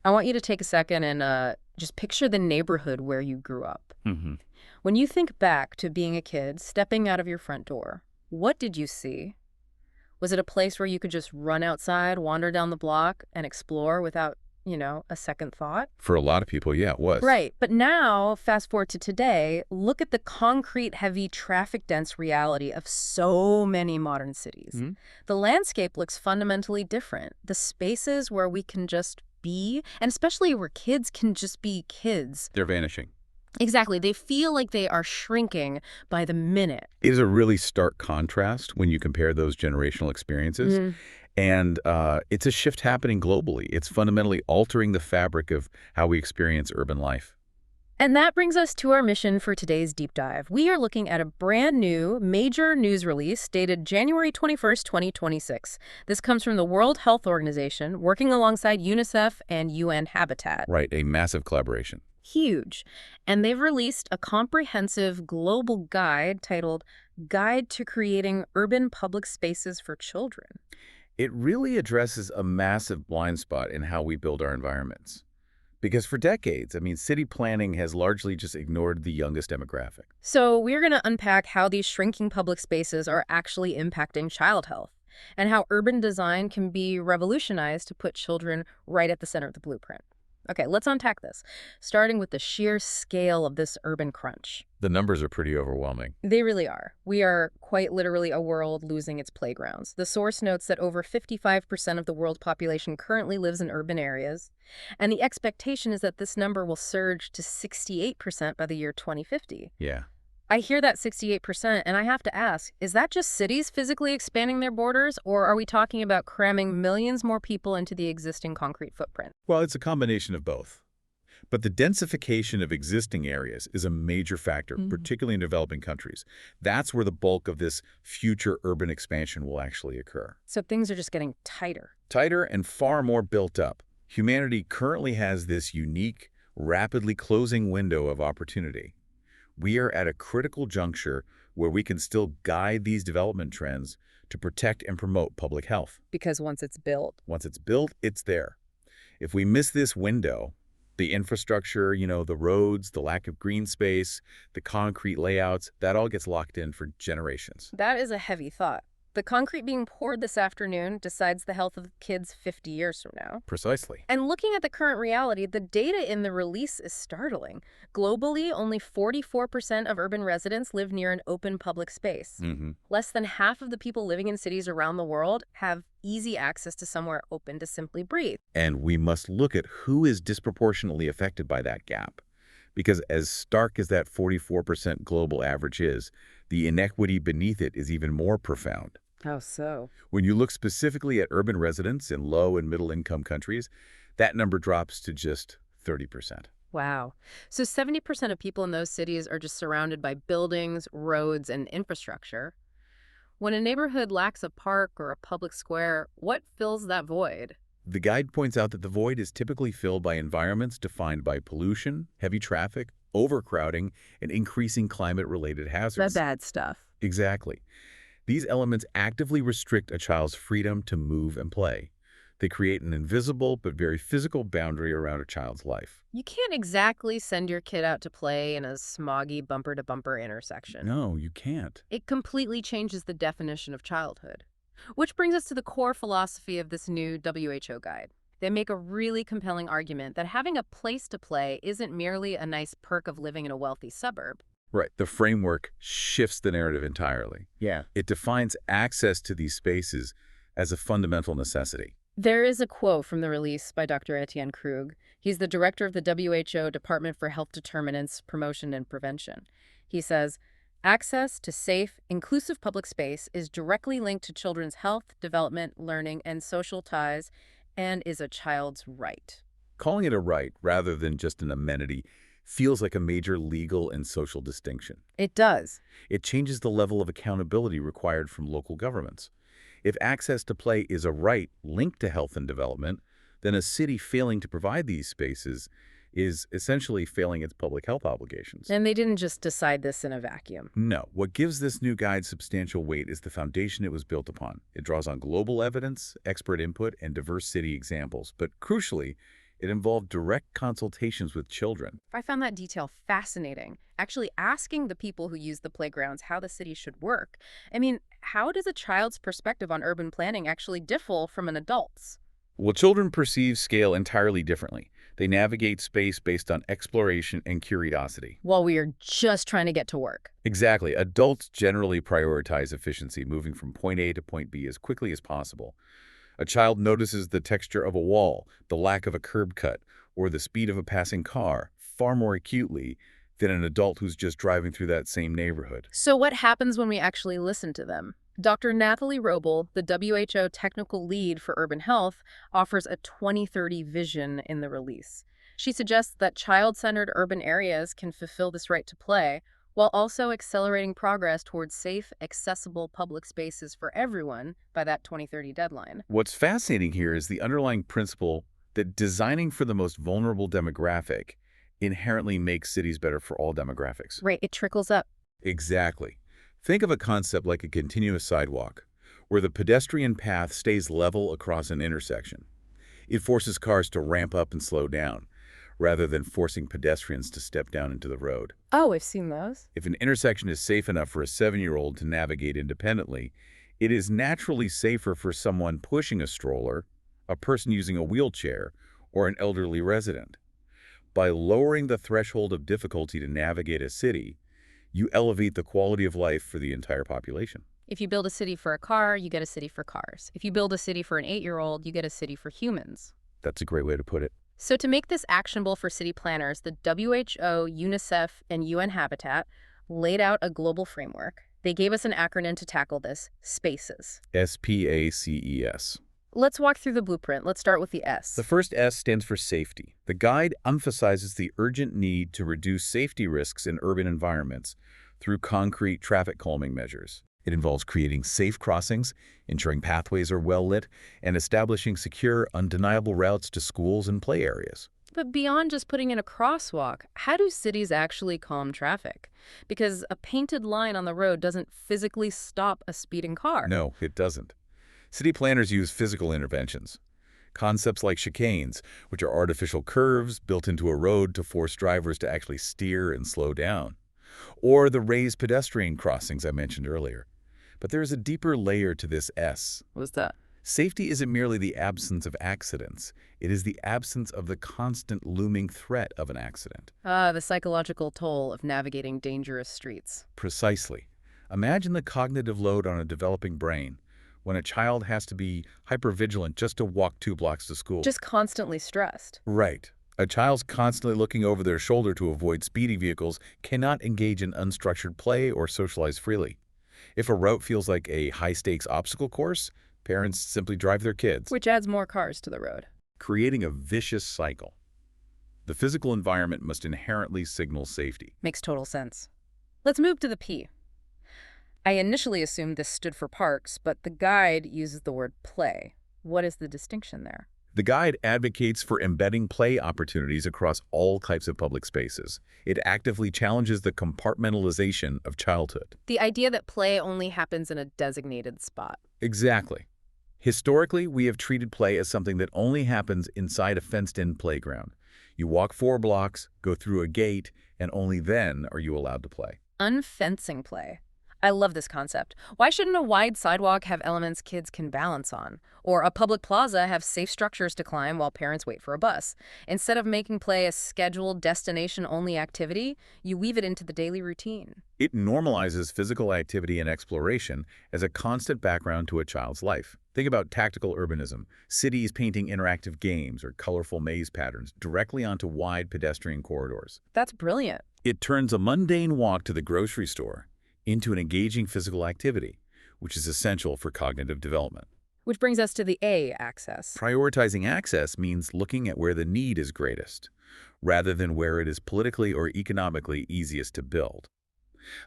I want you to take a second and just picture the neighborhood where you grew up. Hmm. When you think back to being a kid, stepping out of your front door, what did you see? Was it a place where you could just run outside, wander down the block, and explore without, a second thought? For a lot of people, yeah, it was. Right. But now, fast forward to today, look at the concrete, heavy, traffic dense reality of so many modern cities. Mhm. The landscape looks fundamentally different. The spaces where we can just be, and especially where kids can just be kids. They're vanishing. Exactly. They feel like they are shrinking by the minute. It is a really stark contrast when you compare those generational experiences. And it's a shift happening globally. It's fundamentally altering the fabric of how we experience urban life. And that brings us to our mission for today's deep dive. We are looking at a brand new major news release dated January 21st, 2026. This comes from the World Health Organization, working alongside UNICEF and UN-Habitat. Right, a massive collaboration. Huge. And they've released a comprehensive global guide titled Guide to Creating Urban Public Spaces for Children. It really addresses a massive blind spot in how we build our environments. Because for decades, city planning has largely just ignored the youngest demographic. So we're going to unpack how these shrinking public spaces are actually impacting child health and how urban design can be revolutionized to put children right at the center of the blueprint. Okay, let's unpack this, starting with the sheer scale of this urban crunch. The numbers are pretty overwhelming. They really are. We are quite literally a world losing its playgrounds. The source notes that over 55% of the world population currently lives in urban areas, and the expectation is that this number will surge to 68% by the year 2050. Yeah. I hear that 68%, and I have to ask, is that just cities physically expanding their borders, or are we talking about cramming millions more people into the existing concrete footprint? Well, it's a combination of both. But the densification of existing areas is a major factor, particularly in developing countries. That's where the bulk of this future urban expansion will actually occur. So things are just getting tighter. Tighter and far more built up. Humanity currently has this unique, rapidly closing window of opportunity. We are at a critical juncture where we can still guide these development trends to protect and promote public health. Because once it's built. Once it's built, it's there. If we miss this window, the infrastructure, the roads, the lack of green space, the concrete layouts, that all gets locked in for generations. That is a heavy thought. The concrete being poured this afternoon decides the health of kids 50 years from now. Precisely. And looking at the current reality, the data in the release is startling. Globally, only 44% of urban residents live near an open public space. Less than half of the people living in cities around the world have easy access to somewhere open to simply breathe. And we must look at who is disproportionately affected by that gap. Because as stark as that 44% global average is, the inequity beneath it is even more profound. How so? When you look specifically at urban residents in low and middle income countries, that number drops to just 30%. Wow. So 70% of people in those cities are just surrounded by buildings, roads, and infrastructure. When a neighborhood lacks a park or a public square, what fills that void? The guide points out that the void is typically filled by environments defined by pollution, heavy traffic, overcrowding, and increasing climate-related hazards. The bad stuff. Exactly. These elements actively restrict a child's freedom to move and play. They create an invisible but very physical boundary around a child's life. You can't exactly send your kid out to play in a smoggy bumper-to-bumper intersection. No, you can't. It completely changes the definition of childhood. Which brings us to the core philosophy of this new WHO guide. They make a really compelling argument that having a place to play isn't merely a nice perk of living in a wealthy suburb. Right. The framework shifts the narrative entirely. Yeah. It defines access to these spaces as a fundamental necessity. There is a quote from the release by Dr. Etienne Krug. He's the director of the WHO Department for Health Determinants, Promotion, and Prevention. He says, access to safe, inclusive public space is directly linked to children's health, development, learning, and social ties, and is a child's right. Calling it a right rather than just an amenity feels like a major legal and social distinction. It does. It changes the level of accountability required from local governments. If access to play is a right linked to health and development, then a city failing to provide these spaces is essentially failing its public health obligations. And they didn't just decide this in a vacuum. No. What gives this new guide substantial weight is the foundation it was built upon. It draws on global evidence, expert input, and diverse city examples. But crucially, It involved direct consultations with children. I found that detail fascinating. Actually asking the people who use the playgrounds how the city should work. I mean, how does a child's perspective on urban planning actually differ from an adult's? Well, children perceive scale entirely differently. They navigate space based on exploration and curiosity. While we are just trying to get to work. Exactly. Adults generally prioritize efficiency, moving from point A to point B as quickly as possible. A child notices the texture of a wall, the lack of a curb cut, or the speed of a passing car far more acutely than an adult who's just driving through that same neighborhood. So what happens when we actually listen to them? Dr. Nathalie Roble, the WHO technical lead for urban health, offers a 2030 vision in the release. She suggests that child-centered urban areas can fulfill this right to play, while also accelerating progress towards safe, accessible public spaces for everyone by that 2030 deadline. What's fascinating here is the underlying principle that designing for the most vulnerable demographic inherently makes cities better for all demographics. Right, it trickles up. Exactly. Think of a concept like a continuous sidewalk, where the pedestrian path stays level across an intersection. It forces cars to ramp up and slow down, rather than forcing pedestrians to step down into the road. Oh, I've seen those. If an intersection is safe enough for a 7-year-old to navigate independently, it is naturally safer for someone pushing a stroller, a person using a wheelchair, or an elderly resident. By lowering the threshold of difficulty to navigate a city, you elevate the quality of life for the entire population. If you build a city for a car, you get a city for cars. If you build a city for an 8-year-old, you get a city for humans. That's a great way to put it. So to make this actionable for city planners, the WHO, UNICEF, and UN-Habitat laid out a global framework. They gave us an acronym to tackle this: SPACES. SPACES. Let's walk through the blueprint. Let's start with the S. The first S stands for safety. The guide emphasizes the urgent need to reduce safety risks in urban environments through concrete traffic calming measures. It involves creating safe crossings, ensuring pathways are well lit, and establishing secure, undeniable routes to schools and play areas. But beyond just putting in a crosswalk, how do cities actually calm traffic? Because a painted line on the road doesn't physically stop a speeding car. No, it doesn't. City planners use physical interventions. Concepts like chicanes, which are artificial curves built into a road to force drivers to actually steer and slow down. Or the raised pedestrian crossings I mentioned earlier. But there is a deeper layer to this S. What's that? Safety isn't merely the absence of accidents. It is the absence of the constant looming threat of an accident. The psychological toll of navigating dangerous streets. Precisely. Imagine the cognitive load on a developing brain when a child has to be hypervigilant just to walk 2 blocks to school. Just constantly stressed. Right. A child's constantly looking over their shoulder to avoid speeding vehicles cannot engage in unstructured play or socialize freely. If a route feels like a high-stakes obstacle course, parents simply drive their kids, Which adds more cars to the road. creating a vicious cycle. The physical environment must inherently signal safety. Makes total sense. Let's move to the P. I initially assumed this stood for parks, but the guide uses the word play. What is the distinction there? The guide advocates for embedding play opportunities across all types of public spaces. It actively challenges the compartmentalization of childhood. The idea that play only happens in a designated spot. Exactly. Historically, we have treated play as something that only happens inside a fenced-in playground. You walk 4 blocks, go through a gate, and only then are you allowed to play. Unfencing play. I love this concept. Why shouldn't a wide sidewalk have elements kids can balance on? Or a public plaza have safe structures to climb while parents wait for a bus? Instead of making play a scheduled, destination-only activity, you weave it into the daily routine. It normalizes physical activity and exploration as a constant background to a child's life. Think about tactical urbanism, cities painting interactive games or colorful maze patterns directly onto wide pedestrian corridors. That's brilliant. It turns a mundane walk to the grocery store into an engaging physical activity, which is essential for cognitive development. Which brings us to the A, access. Prioritizing access means looking at where the need is greatest, rather than where it is politically or economically easiest to build.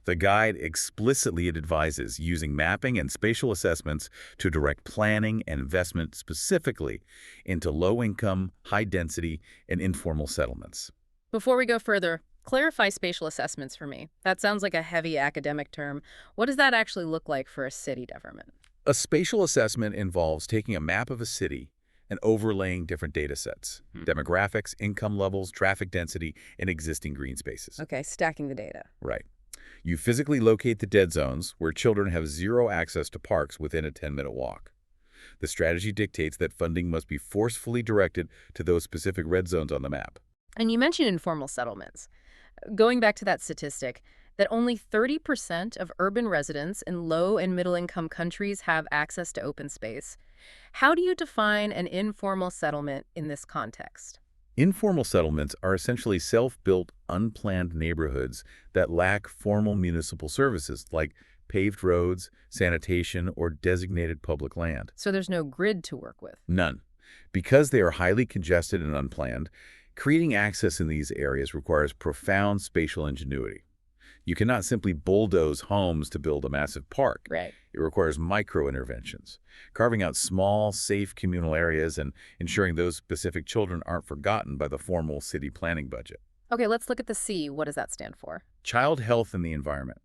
The guide explicitly advises using mapping and spatial assessments to direct planning and investment specifically into low-income, high-density, and informal settlements. Before we go further, clarify spatial assessments for me. That sounds like a heavy academic term. What does that actually look like for a city government? A spatial assessment involves taking a map of a city and overlaying different data sets, demographics, income levels, traffic density, and existing green spaces. Okay, stacking the data. Right. You physically locate the dead zones where children have zero access to parks within a 10-minute walk. The strategy dictates that funding must be forcefully directed to those specific red zones on the map. And you mentioned informal settlements. Going back to that statistic, that only 30% of urban residents in low and middle-income countries have access to open space. How do you define an informal settlement in this context? Informal settlements are essentially self-built, unplanned neighborhoods that lack formal municipal services like paved roads, sanitation, or designated public land. So there's no grid to work with. None. Because they are highly congested and unplanned, creating access in these areas requires profound spatial ingenuity. You cannot simply bulldoze homes to build a massive park. Right. It requires micro-interventions, carving out small, safe communal areas and ensuring those specific children aren't forgotten by the formal city planning budget. Okay, let's look at the C. What does that stand for? Child health and the environment.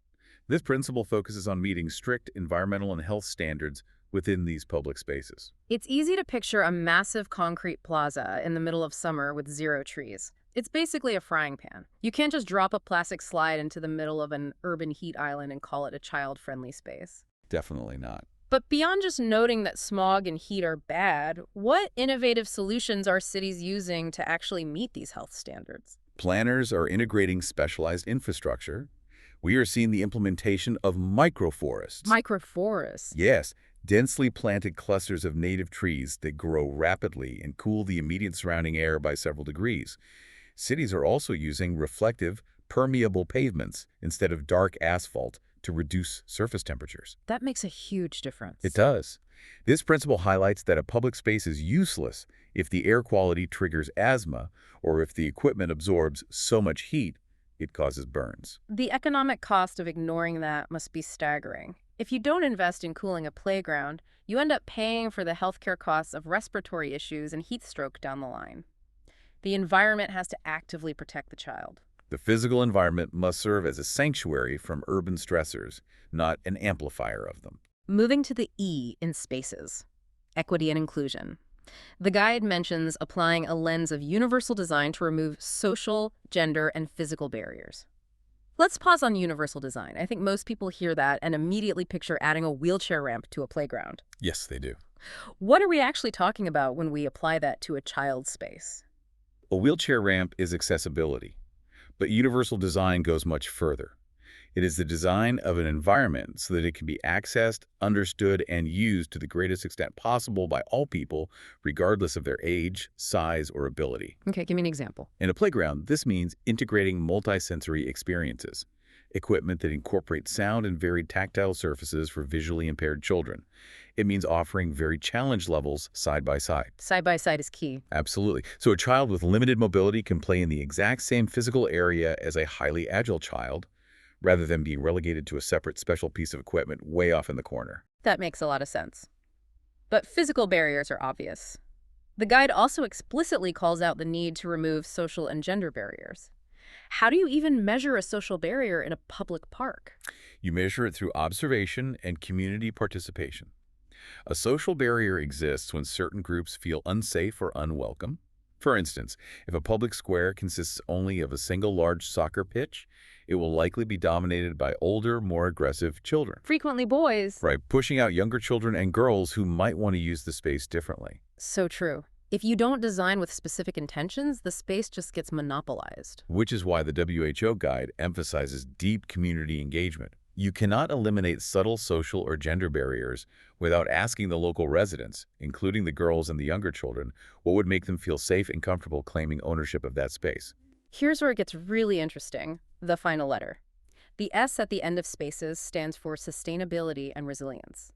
This principle focuses on meeting strict environmental and health standards within these public spaces. It's easy to picture a massive concrete plaza in the middle of summer with zero trees. It's basically a frying pan. You can't just drop a plastic slide into the middle of an urban heat island and call it a child-friendly space. Definitely not. But beyond just noting that smog and heat are bad, what innovative solutions are cities using to actually meet these health standards? Planners are integrating specialized infrastructure. We are seeing the implementation of microforests. Microforests. Yes, densely planted clusters of native trees that grow rapidly and cool the immediate surrounding air by several degrees. Cities are also using reflective, permeable pavements instead of dark asphalt to reduce surface temperatures. That makes a huge difference. It does. This principle highlights that a public space is useless if the air quality triggers asthma or if the equipment absorbs so much heat it causes burns. The economic cost of ignoring that must be staggering. If you don't invest in cooling a playground, you end up paying for the healthcare costs of respiratory issues and heat stroke down the line. The environment has to actively protect the child. The physical environment must serve as a sanctuary from urban stressors, not an amplifier of them. Moving to the E in spaces, equity and inclusion. The guide mentions applying a lens of universal design to remove social, gender, and physical barriers. Let's pause on universal design. I think most people hear that and immediately picture adding a wheelchair ramp to a playground. Yes, they do. What are we actually talking about when we apply that to a child's space? A wheelchair ramp is accessibility, but universal design goes much further. It is the design of an environment so that it can be accessed, understood, and used to the greatest extent possible by all people, regardless of their age, size, or ability. Okay, give me an example. In a playground, this means integrating multisensory experiences, equipment that incorporates sound and varied tactile surfaces for visually impaired children. It means offering varied challenge levels side by side. Side by side is key. Absolutely. So a child with limited mobility can play in the exact same physical area as a highly agile child, rather than being relegated to a separate special piece of equipment way off in the corner. That makes a lot of sense. But physical barriers are obvious. The guide also explicitly calls out the need to remove social and gender barriers. How do you even measure a social barrier in a public park? You measure it through observation and community participation. A social barrier exists when certain groups feel unsafe or unwelcome. For instance, if a public square consists only of a single large soccer pitch, it will likely be dominated by older, more aggressive children. Frequently boys. Right, pushing out younger children and girls who might want to use the space differently. So true. If you don't design with specific intentions, the space just gets monopolized. Which is why the WHO guide emphasizes deep community engagement. You cannot eliminate subtle social or gender barriers without asking the local residents, including the girls and the younger children, what would make them feel safe and comfortable claiming ownership of that space. Here's where it gets really interesting, the final letter. The S at the end of spaces stands for sustainability and resilience.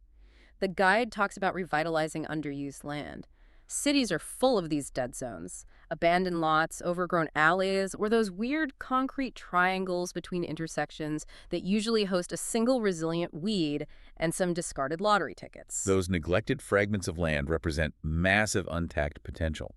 The guide talks about revitalizing underused land. Cities are full of these dead zones, abandoned lots, overgrown alleys, or those weird concrete triangles between intersections that usually host a single resilient weed and some discarded lottery tickets. Those neglected fragments of land represent massive untapped potential.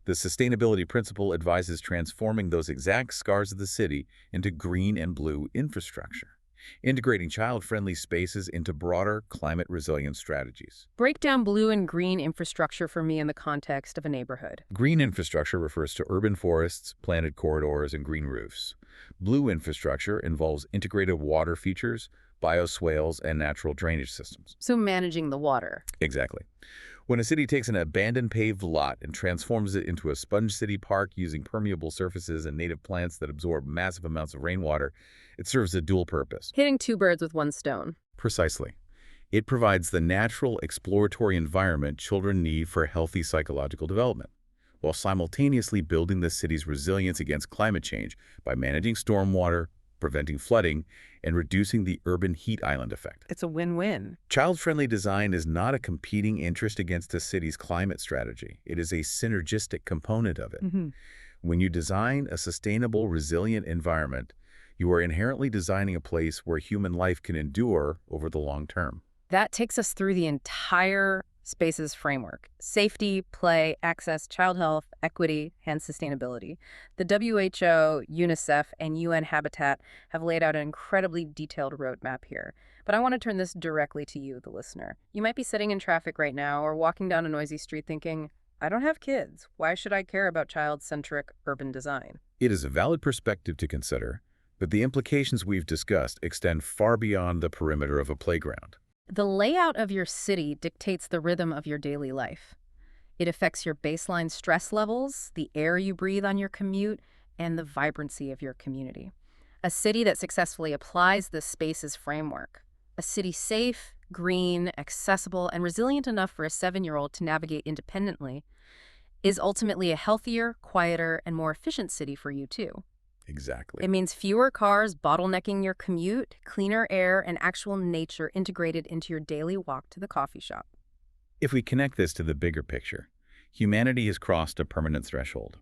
The sustainability principle advises transforming those exact scars of the city into green and blue infrastructure. integrating child-friendly spaces into broader climate-resilient strategies. Break down blue and green infrastructure for me in the context of a neighborhood. Green infrastructure refers to urban forests, planted corridors, and green roofs. Blue infrastructure involves integrated water features, bioswales, and natural drainage systems. So managing the water. Exactly. When a city takes an abandoned paved lot and transforms it into a sponge city park using permeable surfaces and native plants that absorb massive amounts of rainwater, it serves a dual purpose. Hitting two birds with one stone. Precisely. It provides the natural exploratory environment children need for healthy psychological development, while simultaneously building the city's resilience against climate change by managing stormwater, preventing flooding, and reducing the urban heat island effect. It's a win-win. Child-friendly design is not a competing interest against a city's climate strategy. It is a synergistic component of it. When you design a sustainable, resilient environment, you are inherently designing a place where human life can endure over the long term. That takes us through the entire Spaces framework: safety, play, access, child health, equity, and sustainability. The WHO, UNICEF, and UN-Habitat have laid out an incredibly detailed roadmap here. But I want to turn this directly to you, the listener. You might be sitting in traffic right now or walking down a noisy street thinking, I don't have kids. Why should I care about child-centric urban design? It is a valid perspective to consider, but the implications we've discussed extend far beyond the perimeter of a playground. The layout of your city dictates the rhythm of your daily life. It affects your baseline stress levels, the air you breathe on your commute, and the vibrancy of your community. A city that successfully applies the Spaces framework, a city safe, green, accessible, and resilient enough for a 7-year-old to navigate independently, is ultimately a healthier, quieter, and more efficient city for you too. Exactly. It means fewer cars bottlenecking your commute, cleaner air, and actual nature integrated into your daily walk to the coffee shop. If we connect this to the bigger picture, humanity has crossed a permanent threshold.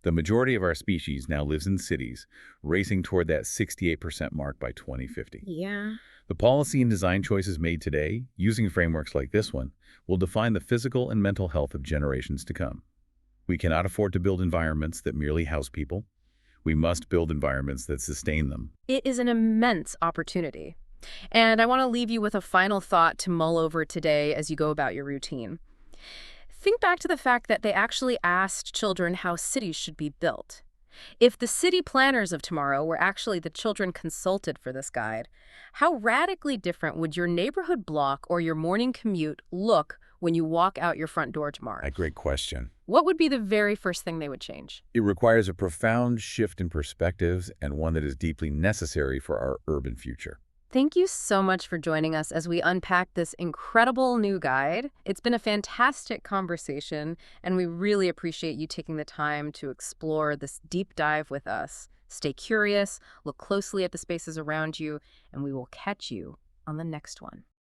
The majority of our species now lives in cities, racing toward that 68% mark by 2050. Yeah. The policy and design choices made today, using frameworks like this one, will define the physical and mental health of generations to come. We cannot afford to build environments that merely house people. We must build environments that sustain them. It is an immense opportunity. And I want to leave you with a final thought to mull over today as you go about your routine. Think back to the fact that they actually asked children how cities should be built. If the city planners of tomorrow were actually the children consulted for this guide, how radically different would your neighborhood block or your morning commute look when you walk out your front door tomorrow? A great question. What would be the very first thing they would change? It requires a profound shift in perspectives and one that is deeply necessary for our urban future. Thank you so much for joining us as we unpack this incredible new guide. It's been a fantastic conversation, and we really appreciate you taking the time to explore this deep dive with us. Stay curious, look closely at the spaces around you, and we will catch you on the next one.